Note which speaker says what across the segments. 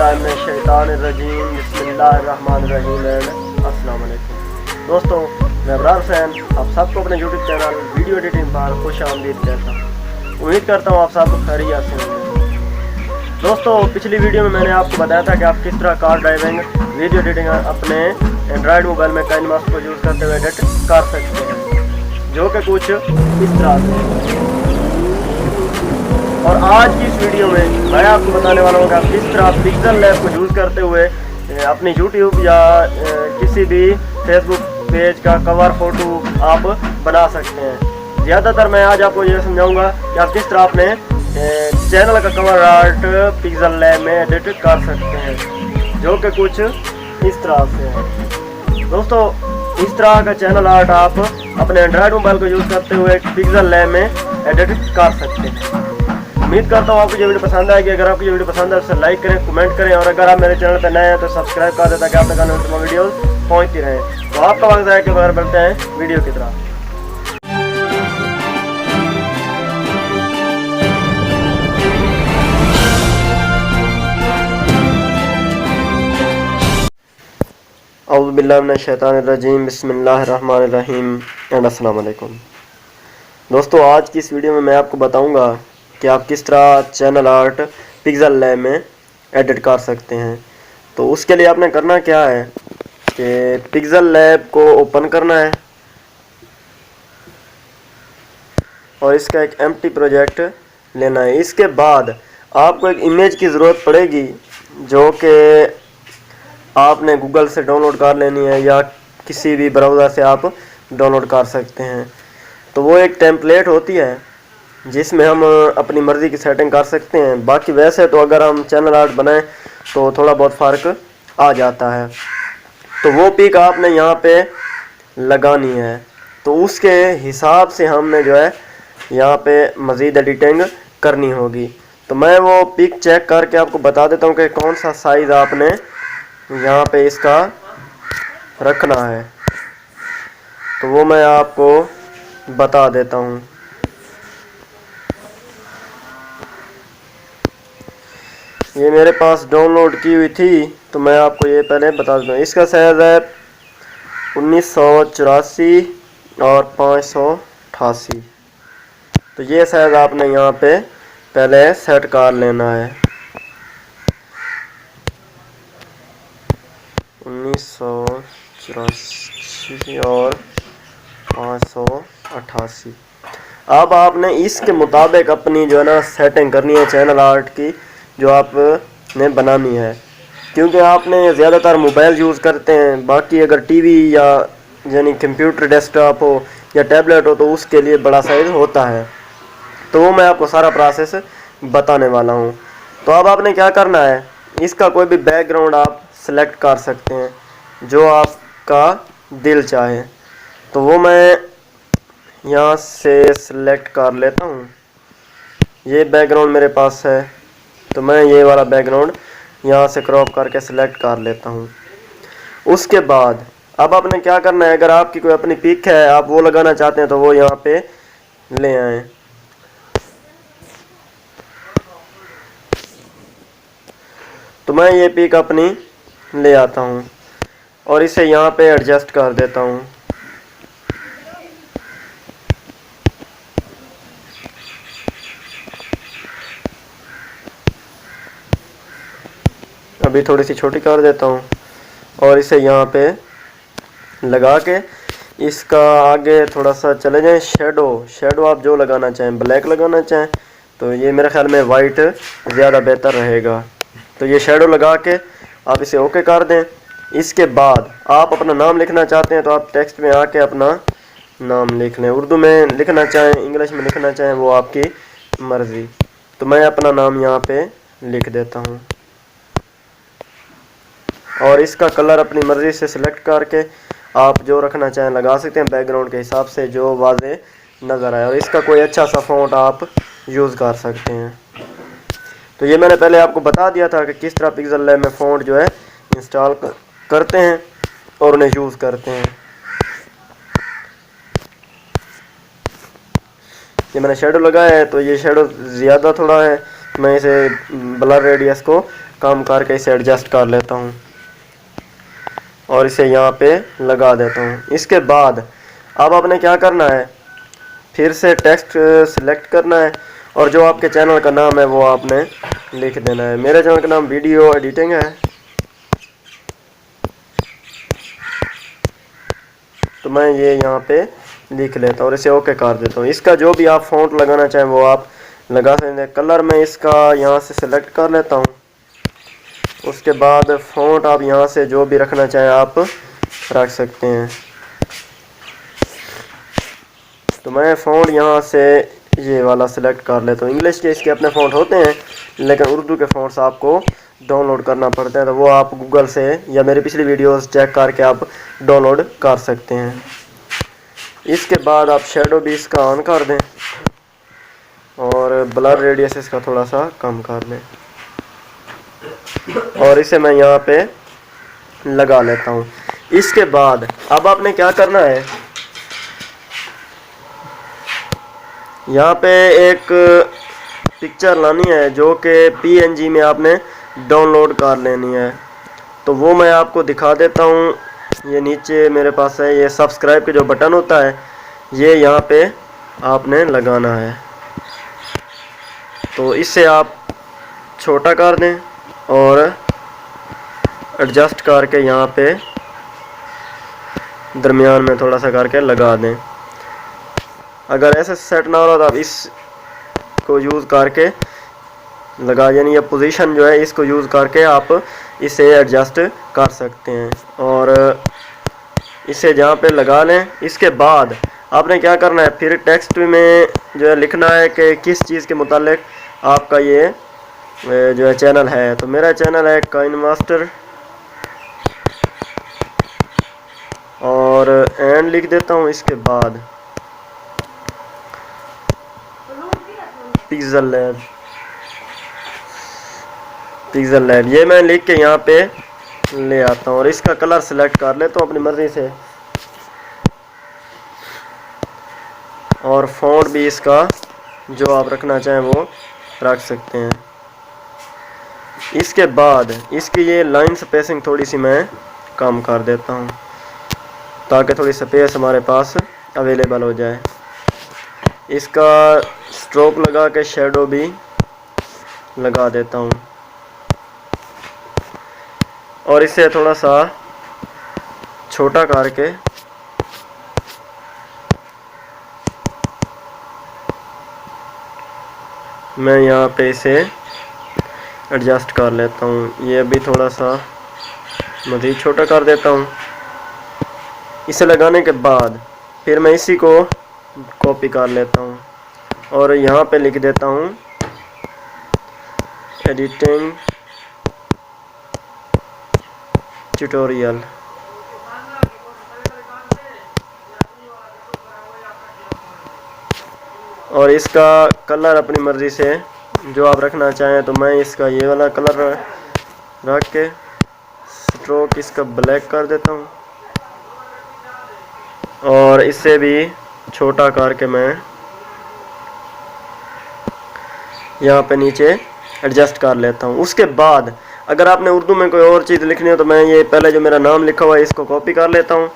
Speaker 1: औज़ुबिल्लाहिमिनश्शैतानिर्रजीम बिस्मिल्लाहिर्रहमानिर्रहीम एंड अस्सलाम वालेकुम। दोस्तों, मैं अबरार हुसैन आप सबको अपने यूट्यूब चैनल वीडियो एडिटिंग पर खुश आमदीद कहता हूँ। उम्मीद करता हूँ आप सब खैरियत से होंगे। दोस्तों, पिछली वीडियो में मैंने आपको बताया था कि आप किस तरह कार ड्राइविंग वीडियो एडिटिंग अपने एंड्रॉयड मोबाइल में काइनमास्टर को यूज़ करते हुए एडिट कर सकते हैं, जो कि कुछ इस तरह से। और आज की इस वीडियो में मैं आपको बताने वाला हूँ कि आप किस तरह पिक्सल लैब को यूज़ करते हुए अपनी यूट्यूब या किसी भी फेसबुक पेज का कवर फ़ोटो आप बना सकते हैं। ज़्यादातर मैं आज आपको ये समझाऊंगा कि आप किस तरह अपने चैनल का कवर आर्ट पिक्सल लैब में एडिट कर सकते हैं, जो कि कुछ इस तरह से है। दोस्तों, इस तरह का चैनल आर्ट आप अपने एंड्रॉयड मोबाइल को यूज़ करते हुए पिक्सल लैब में एडिट कर सकते हैं। उम्मीद करता हूँ आपको ये वीडियो पसंद आएगी। अगर आपको ये वीडियो पसंद है तो लाइक करें, कमेंट करें, और अगर आप मेरे चैनल पर नए हैं तो सब्सक्राइब कर दें ताकि आप तक आने वाली वीडियोस पहुँचती रहें। तो आपका वक्त है कि बाहर बढ़ते हैं वीडियो की तरफ। औज़ुबिल्लाहिमिनश्शैतानिर्रजीम बिस्मिल्लाहिर्रहमानिर्रहीम एंड अस्सलाम वालेकुम। दोस्तों, आज की इस वीडियो में मैं आपको बताऊंगा कि आप किस तरह चैनल आर्ट पिक्सल लैब में एडिट कर सकते हैं। तो उसके लिए आपने करना क्या है कि पिक्सल लैब को ओपन करना है और इसका एक एम्प्टी प्रोजेक्ट लेना है। इसके बाद आपको एक इमेज की ज़रूरत पड़ेगी, जो कि आपने गूगल से डाउनलोड कर लेनी है या किसी भी ब्राउज़र से आप डाउनलोड कर सकते हैं। तो वो एक टेम्पलेट होती है जिसमें हम अपनी मर्ज़ी की सेटिंग कर सकते हैं। बाकी वैसे तो अगर हम चैनल आर्ट बनाएं तो थोड़ा बहुत फ़र्क आ जाता है। तो वो पिक आपने यहाँ पे लगानी है, तो उसके हिसाब से हमने जो है यहाँ पे मज़ीद एडिटिंग करनी होगी। तो मैं वो पिक चेक करके आपको बता देता हूँ कि कौन सा साइज़ आपने यहाँ पे इसका रखना है। तो वो मैं आपको बता देता हूँ। ये मेरे पास डाउनलोड की हुई थी, तो मैं आपको ये पहले बता देता हूँ। इसका साइज़ है 1984 और 588। तो ये साइज़ आपने यहाँ पे पहले सेट कर लेना है। 1984 और 588। अब आपने इसके मुताबिक अपनी जो है ना सेटिंग करनी है चैनल आर्ट की, जो आपने बनानी है। क्योंकि आपने ज़्यादातर मोबाइल यूज़ करते हैं, बाकी अगर टीवी या यानी कंप्यूटर डेस्कटॉप हो या टैबलेट हो तो उसके लिए बड़ा साइज़ होता है। तो वो मैं आपको सारा प्रोसेस बताने वाला हूँ। तो अब आपने क्या करना है, इसका कोई भी बैकग्राउंड आप सेलेक्ट कर सकते हैं जो आपका दिल चाहे। तो वो मैं यहाँ से सेलेक्ट कर लेता हूँ। ये बैकग्राउंड मेरे पास है, तो मैं ये वाला बैकग्राउंड यहाँ से क्रॉप करके सिलेक्ट कर लेता हूँ। उसके बाद अब आपने क्या करना है, अगर आपकी कोई अपनी पिक है आप वो लगाना चाहते हैं तो वो यहाँ पे ले आएँ। तो मैं ये पिक अपनी ले आता हूँ और इसे यहाँ पे एडजस्ट कर देता हूँ। अभी थोड़ी सी छोटी कर देता हूँ और इसे यहाँ पे लगा के इसका आगे थोड़ा सा चले जाएं। शेडो आप जो लगाना चाहें, ब्लैक लगाना चाहें तो ये मेरे ख्याल में वाइट ज़्यादा बेहतर रहेगा। तो ये शेडो लगा के आप इसे ओके कर दें। इसके बाद आप अपना नाम लिखना चाहते हैं तो आप टेक्स्ट में आके अपना नाम लिख लें। उर्दू में लिखना चाहें, इंग्लिश में लिखना चाहें, वो आपकी मर्ज़ी। तो मैं अपना नाम यहाँ पे लिख देता हूँ और इसका कलर अपनी मर्ज़ी से सिलेक्ट करके आप जो रखना चाहें लगा सकते हैं, बैकग्राउंड के हिसाब से जो वाज़े नज़र आए। और इसका कोई अच्छा सा फ़ॉन्ट आप यूज़ कर सकते हैं। तो ये मैंने पहले आपको बता दिया था कि किस तरह पिक्सल लैब में फ़ॉन्ट जो है इंस्टॉल करते हैं और उन्हें यूज़ करते हैं। ये मैंने शेडो लगाया है, तो ये शेडो ज़्यादा थोड़ा है मैं इसे ब्लर रेडियस को कम करके इसे एडजस्ट कर लेता हूँ और इसे यहाँ पे लगा देता हूँ। इसके बाद अब आपने क्या करना है, फिर से टेक्स्ट सिलेक्ट करना है और जो आपके चैनल का नाम है वो आपने लिख देना है। मेरे चैनल का नाम वीडियो एडिटिंग है, तो मैं ये यहाँ पे लिख लेता हूँ और इसे ओके कर देता हूँ। इसका जो भी आप फ़ॉन्ट लगाना चाहें वो आप लगा सकते हैं। कलर मैं इसका यहाँ से सिलेक्ट कर लेता हूँ। उसके बाद फ़ॉन्ट आप यहाँ से जो भी रखना चाहें आप रख सकते हैं। तो मैं फ़ॉन्ट यहाँ से ये वाला सिलेक्ट कर लेता हूँ। इंग्लिश के इसके अपने फ़ॉन्ट होते हैं, लेकिन उर्दू के फ़ॉन्ट्स आपको डाउनलोड करना पड़ता है, तो वो आप गूगल से या मेरी पिछली वीडियोस चेक करके आप डाउनलोड कर सकते हैं। इसके बाद आप शेडो भी इसका ऑन कर दें और ब्लर रेडियस इसका थोड़ा सा कम कर लें और इसे मैं यहाँ पे लगा लेता हूँ। इसके बाद अब आपने क्या करना है, यहाँ पे एक पिक्चर लानी है जो कि PNG में आपने डाउनलोड कर लेनी है। तो वो मैं आपको दिखा देता हूँ। ये नीचे मेरे पास है, ये सब्सक्राइब के जो बटन होता है ये यहाँ पे आपने लगाना है। तो इससे आप छोटा कर दें और एडजस्ट करके यहाँ पे दरमियान में थोड़ा सा करके लगा दें। अगर ऐसे सेट ना हो रहा तो आप इसको यूज़ करके लगा, यानी ये पोजीशन जो है इसको यूज़ करके आप इसे एडजस्ट कर सकते हैं और इसे जहाँ पे लगा लें। इसके बाद आपने क्या करना है, फिर टेक्स्ट में जो है लिखना है कि किस चीज़ के मुतालिक आपका ये जो है चैनल है। तो मेरा चैनल है कॉइन मास्टर और एंड लिख देता हूँ। इसके बाद पिक्सल लैब ये मैं लिख के यहाँ पे ले आता हूँ और इसका कलर सिलेक्ट कर लेता हूँ अपनी मर्ज़ी से और फ़ॉन्ट भी इसका जो आप रखना चाहें वो रख सकते हैं। इसके बाद इसकी ये लाइन स्पेसिंग थोड़ी सी मैं कम कर देता हूँ ताकि थोड़ी स्पेस हमारे पास अवेलेबल हो जाए। इसका स्ट्रोक लगा के शेडो भी लगा देता हूँ और इसे थोड़ा सा छोटा करके मैं यहाँ पे इसे एडजस्ट कर लेता हूँ। ये भी थोड़ा सा मज़ीद छोटा कर देता हूँ। इसे लगाने के बाद फिर मैं इसी को कॉपी कर लेता हूँ और यहाँ पे लिख देता हूँ एडिटिंग ट्यूटोरियल और इसका कलर अपनी मर्ज़ी से जो आप रखना चाहें। तो मैं इसका ये वाला कलर रख के स्ट्रोक इसका ब्लैक कर देता हूँ और इससे भी छोटा करके मैं यहाँ पे नीचे एडजस्ट कर लेता हूँ। उसके बाद अगर आपने उर्दू में कोई और चीज़ लिखनी हो तो मैं ये पहले जो मेरा नाम लिखा हुआ है इसको कॉपी कर लेता हूँ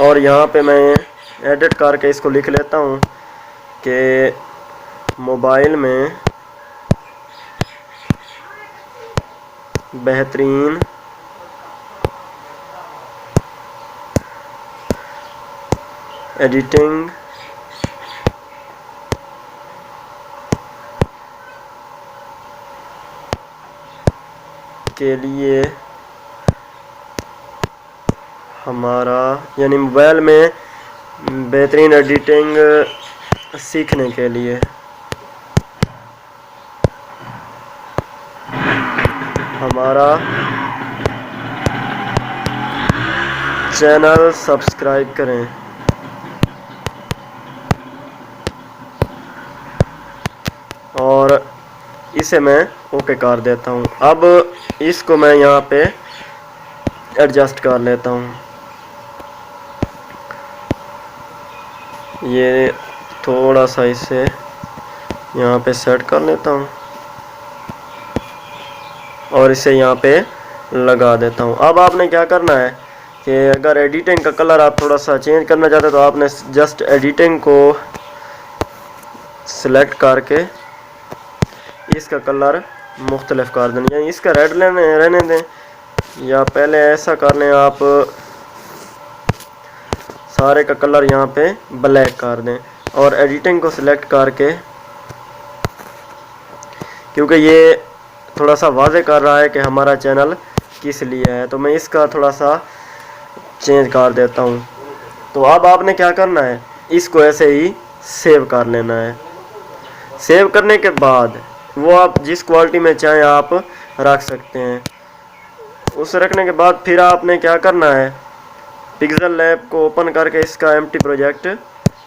Speaker 1: और यहाँ पे मैं एडिट करके इसको लिख लेता हूँ कि मोबाइल में बेहतरीन एडिटिंग के लिए हमारा, यानी मोबाइल में बेहतरीन एडिटिंग सीखने के लिए हमारा चैनल सब्सक्राइब करें। और इसे मैं ओके कर देता हूँ। अब इसको मैं यहाँ पे एडजस्ट कर लेता हूँ। ये थोड़ा सा इसे यहाँ पे सेट कर लेता हूँ और इसे यहाँ पे लगा देता हूँ। अब आपने क्या करना है कि अगर एडिटिंग का कलर आप थोड़ा सा चेंज करना चाहते हो तो आपने जस्ट एडिटिंग को सिलेक्ट करके इसका कलर मुख्तलिफ कर देना, यानी इसका रेड रहने दें या पहले ऐसा कर लें आप सारे का कलर यहाँ पे ब्लैक कर दें और एडिटिंग को सिलेक्ट करके, क्योंकि ये थोड़ा सा वाज़े कर रहा है कि हमारा चैनल किस लिए है, तो मैं इसका थोड़ा सा चेंज कर देता हूँ। तो अब आपने क्या करना है, इसको ऐसे ही सेव कर लेना है। सेव करने के बाद वो आप जिस क्वालिटी में चाहें आप रख सकते हैं। उस रखने के बाद फिर आपने क्या करना है, पिक्सेल लैब को ओपन करके इसका एम्प्टी प्रोजेक्ट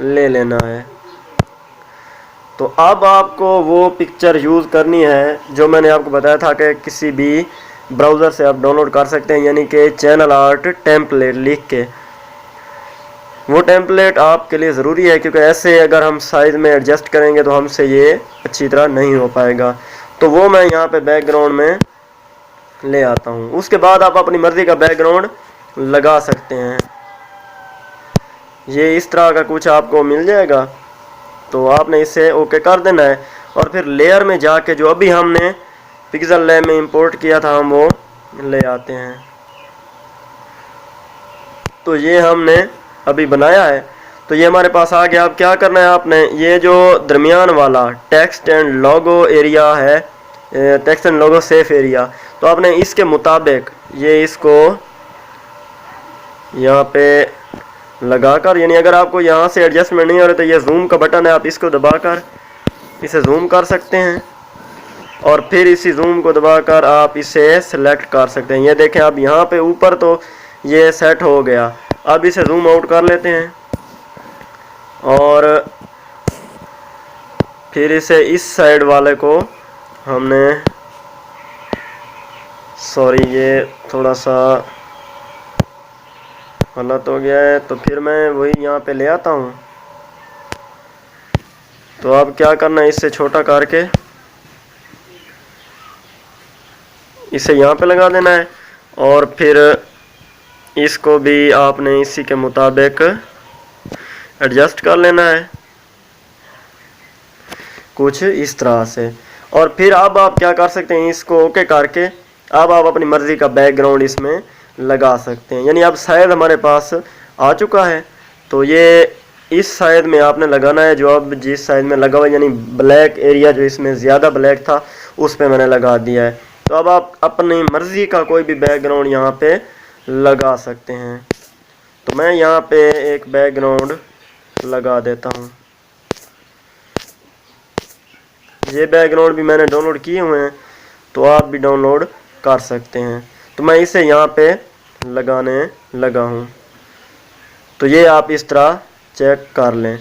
Speaker 1: ले लेना है। तो अब आपको वो पिक्चर यूज़ करनी है जो मैंने आपको बताया था कि किसी भी ब्राउज़र से आप डाउनलोड कर सकते हैं, यानी कि चैनल आर्ट टेम्पलेट लिख के। वो टेम्पलेट आपके लिए ज़रूरी है क्योंकि ऐसे अगर हम साइज़ में एडजस्ट करेंगे तो हमसे ये अच्छी तरह नहीं हो पाएगा। तो वो मैं यहाँ पे बैकग्राउंड में ले आता हूँ। उसके बाद आप अपनी मर्ज़ी का बैकग्राउंड लगा सकते हैं। ये इस तरह का कुछ आपको मिल जाएगा, तो आपने इसे ओके कर देना है और फिर लेयर में जाके जो अभी हमने पिक्सेल लैब में इंपोर्ट किया था हम वो ले आते हैं। तो ये हमने अभी बनाया है, तो ये हमारे पास आ गया। अब क्या करना है आपने, ये जो दरमियान वाला टेक्स्ट एंड लोगो एरिया है, text and logo safe area, तो आपने इसके मुताबिक ये इसको यहाँ पे लगाकर, यानी अगर आपको यहाँ से एडजस्टमेंट नहीं हो रहा तो ये जूम का बटन है, आप इसको दबाकर इसे जूम कर सकते हैं और फिर इसी जूम को दबाकर आप इसे सेलेक्ट कर सकते हैं। ये देखें अब यहाँ पे ऊपर तो ये सेट हो गया। अब इसे जूम आउट कर लेते हैं और फिर इसे इस साइड वाले को हमने, सॉरी ये थोड़ा सा गलत हो गया है, तो फिर मैं वही यहाँ पे ले आता हूँ। तो अब क्या करना है, इससे छोटा करके इसे यहाँ पे लगा देना है और फिर इसको भी आपने इसी के मुताबिक एडजस्ट कर लेना है कुछ इस तरह से। और फिर अब आप क्या कर सकते हैं, इसको ओके करके अब आप अपनी मर्ज़ी का बैकग्राउंड इसमें लगा सकते हैं। यानी अब शायद हमारे पास आ चुका है, तो ये इस साइड में आपने लगाना है जो अब जिस साइड में लगा हुआ है, यानी ब्लैक एरिया जो इसमें ज़्यादा ब्लैक था उस पे मैंने लगा दिया है। तो अब आप अपनी मर्ज़ी का कोई भी बैकग्राउंड यहाँ पे लगा सकते हैं। तो मैं यहाँ पे एक बैकग्राउंड लगा देता हूँ। ये बैकग्राउंड भी मैंने डाउनलोड किए हुए हैं, तो आप भी डाउनलोड कर सकते हैं। तो मैं इसे यहाँ पे लगाने लगा हूँ, तो ये आप इस तरह चेक कर लें।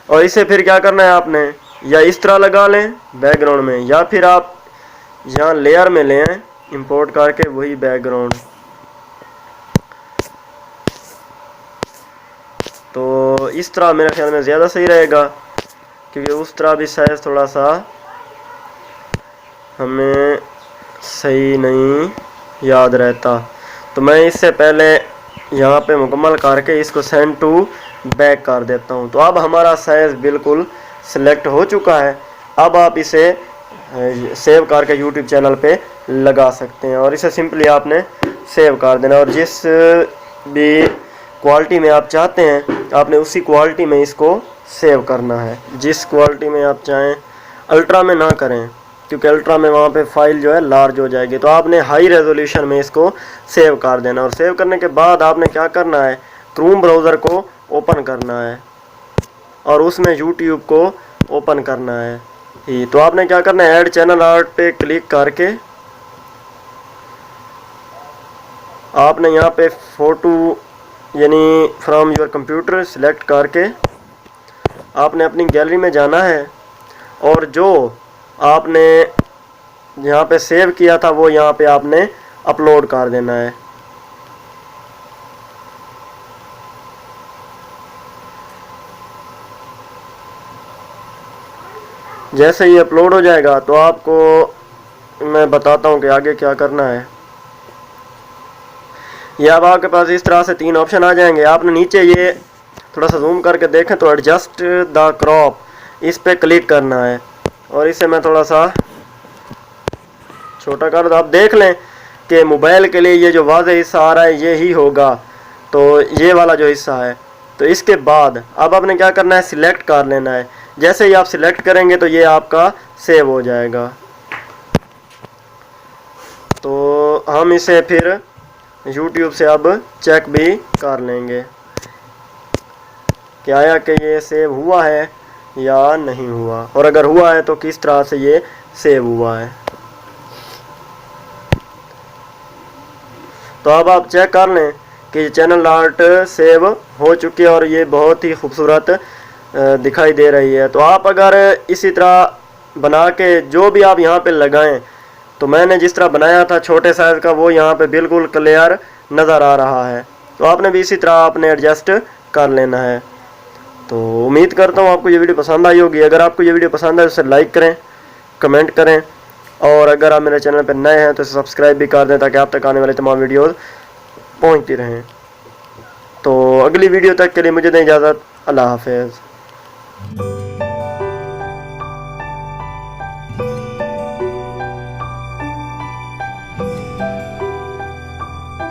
Speaker 1: और इसे फिर क्या करना है आपने, या इस तरह लगा लें बैकग्राउंड में, या फिर आप यहाँ लेयर में लें इंपोर्ट करके वही बैकग्राउंड। तो इस तरह मेरे ख्याल में ज़्यादा सही रहेगा, क्योंकि उस तरह भी शायद थोड़ा सा हमें सही नहीं याद रहता। तो मैं इससे पहले यहाँ पे मुकम्मल करके इसको सेंड टू बैक कर देता हूँ। तो अब हमारा साइज़ बिल्कुल सिलेक्ट हो चुका है। अब आप इसे सेव करके यूट्यूब चैनल पे लगा सकते हैं और इसे सिंपली आपने सेव कर देना और जिस भी क्वालिटी में आप चाहते हैं आपने उसी क्वालिटी में इसको सेव करना है। जिस क्वालिटी में आप चाहें, अल्ट्रा में ना करें क्योंकि अल्ट्रा में वहाँ पे फाइल जो है लार्ज हो जाएगी। तो आपने हाई रेजोल्यूशन में इसको सेव कर देना और सेव करने के बाद आपने क्या करना है, क्रोम ब्राउज़र को ओपन करना है और उसमें यूट्यूब को ओपन करना है ही। तो आपने क्या करना है, ऐड चैनल आर्ट पे क्लिक करके आपने यहाँ पे फ़ोटो यानी फ्रॉम योर कंप्यूटर सिलेक्ट करके आपने अपनी गैलरी में जाना है और जो आपने यहाँ पे सेव किया था वो यहाँ पे आपने अपलोड कर देना है। जैसे ही अपलोड हो जाएगा तो आपको मैं बताता हूँ कि आगे क्या करना है। ये अब आपके पास इस तरह से 3 ऑप्शन आ जाएंगे। आपने नीचे ये थोड़ा सा जूम करके देखें तो एडजस्ट द क्रॉप, इस पे क्लिक करना है और इसे मैं थोड़ा सा छोटा कर दूँ। आप देख लें कि मोबाइल के लिए ये जो वाज़ेह हिस्सा आ रहा है ये ही होगा, तो ये वाला जो हिस्सा है। तो इसके बाद अब आपने क्या करना है, सिलेक्ट कर लेना है। जैसे ही आप सिलेक्ट करेंगे तो ये आपका सेव हो जाएगा। तो हम इसे फिर YouTube से अब चेक भी कर लेंगे कि आया कि ये सेव हुआ है या नहीं हुआ, और अगर हुआ है तो किस तरह से ये सेव हुआ है। तो अब आप चेक कर लें कि चैनल आर्ट सेव हो चुकी है और ये बहुत ही खूबसूरत दिखाई दे रही है। तो आप अगर इसी तरह बना के जो भी आप यहाँ पे लगाएं, तो मैंने जिस तरह बनाया था छोटे साइज़ का वो यहाँ पे बिल्कुल क्लियर नज़र आ रहा है। तो आपने भी इसी तरह आपने एडजस्ट कर लेना है। तो उम्मीद करता हूँ आपको ये वीडियो पसंद आई होगी। अगर आपको ये वीडियो पसंद आए तो उसे लाइक करें, कमेंट करें, और अगर आप मेरे चैनल पर नए हैं तो इसे सब्सक्राइब भी कर दें ताकि आप तक आने वाले तमाम वीडियोज़ पहुँचती रहें। तो अगली वीडियो तक के लिए मुझे दें इजाज़त। अल्लाह हाफ़िज़।